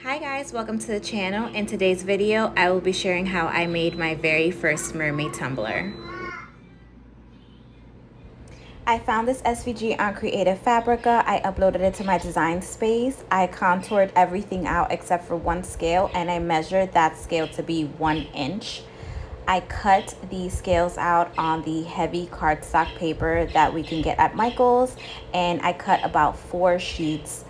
Hi guys, welcome to the channel. In today's video, I will be sharing how I made my very first mermaid tumbler. I found this SVG on Creative Fabrica. I uploaded it to my design space. I contoured everything out except for one scale, and I measured that scale to be 1 inch. I cut the scales out on the heavy cardstock paper that we can get at Michael's, and I cut about 4 sheets.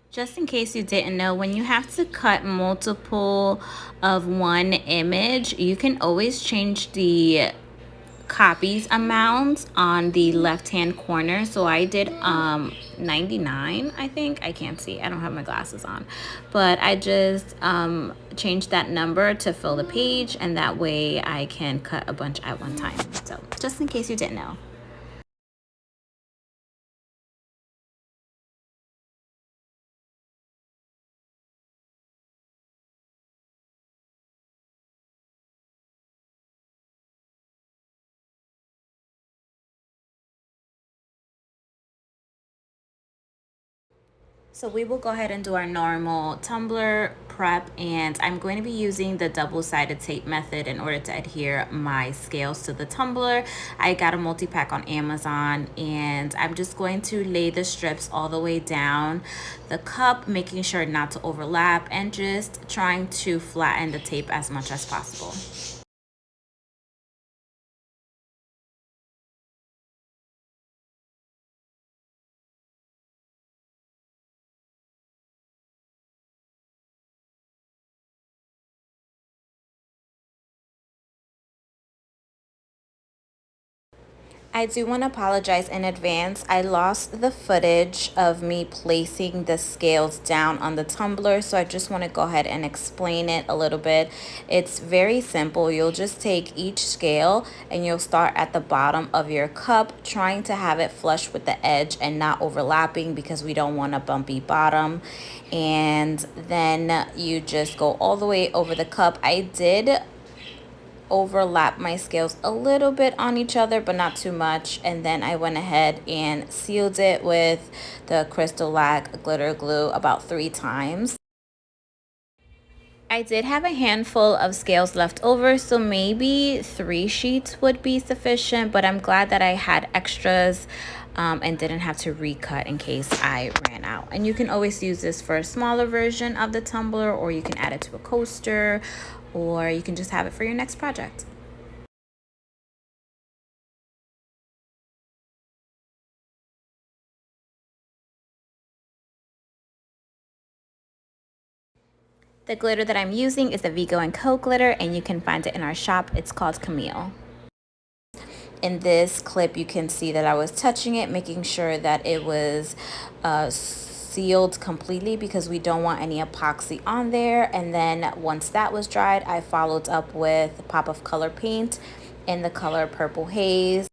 Just in case you didn't know, when you have to cut multiple of one image, you can always change the copies amount on the left hand corner. So I did 99, I think. I can't see, I don't have my glasses on, but I just changed that number to fill the page, and that way I can cut a bunch at one time. So just in case you didn't know. So we will go ahead and do our normal tumbler prep, and I'm going to be using the double-sided tape method in order to adhere my scales to the tumbler. I got a multi-pack on Amazon, and I'm just going to lay the strips all the way down the cup, making sure not to overlap, and just trying to flatten the tape as much as possible. I do want to apologize in advance. I lost the footage of me placing the scales down on the tumbler, so I just want to go ahead and explain it a little bit. It's very simple. You'll just take each scale and you'll start at the bottom of your cup, trying to have it flush with the edge and not overlapping because we don't want a bumpy bottom. And then you just go all the way over the cup. I did overlap my scales a little bit on each other, but not too much, and then I went ahead and sealed it with the Crystalac glitter glue about 3 times. I did have a handful of scales left over, so maybe 3 sheets would be sufficient, but I'm glad that I had extras and didn't have to recut in case I ran out. And you can always use this for a smaller version of the tumbler, or you can add it to a coaster, or you can just have it for your next project. The glitter that I'm using is the Vigo & Co glitter, and you can find it in our shop. It's called Camille. In this clip, you can see that I was touching it, making sure that it was sealed completely because we don't want any epoxy on there. And then once that was dried, I followed up with a pop of color paint in the color Purple Haze.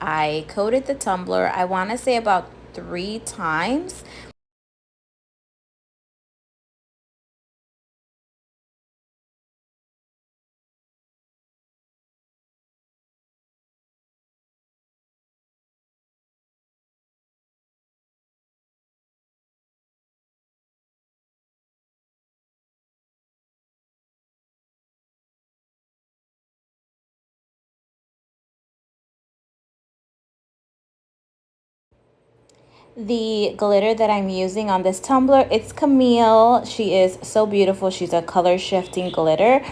I coated the tumbler, I want to say about 3 times. The glitter that I'm using on this tumbler, it's Camille. She is so beautiful. She's a color shifting glitter.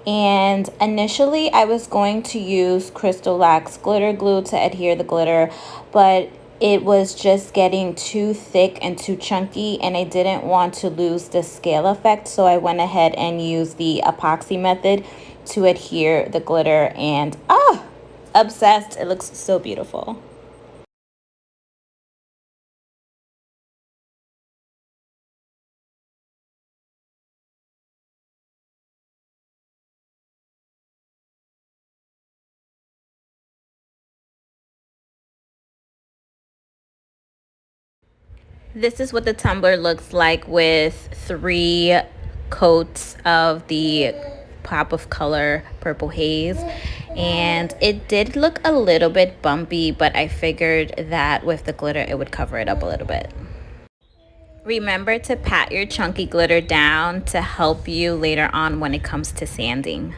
And initially I was going to use Crystalac's glitter glue to adhere the glitter, but it was just getting too thick and too chunky, and I didn't want to lose the scale effect. So I went ahead and used the epoxy method to adhere the glitter, and obsessed. It looks so beautiful. This is what the tumbler looks like with 3 coats of the pop of color purple haze. And it did look a little bit bumpy, but I figured that with the glitter it would cover it up a little bit. Remember to pat your chunky glitter down to help you later on when it comes to sanding.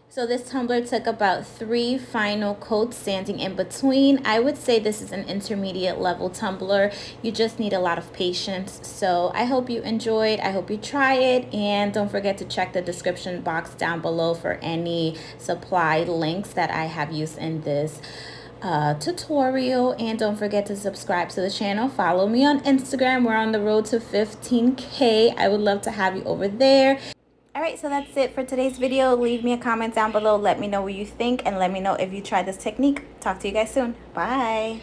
So this tumbler took about 3 final coats, sanding in between. I would say this is an intermediate level tumbler. You just need a lot of patience. So I hope you enjoyed. I hope you try it. And don't forget to check the description box down below for any supply links that I have used in this tutorial. And don't forget to subscribe to the channel. Follow me on Instagram. We're on the road to 15K. I would love to have you over there. Alright, so that's it for today's video. Leave me a comment down below. Let me know what you think, and let me know if you tried this technique. Talk to you guys soon. Bye.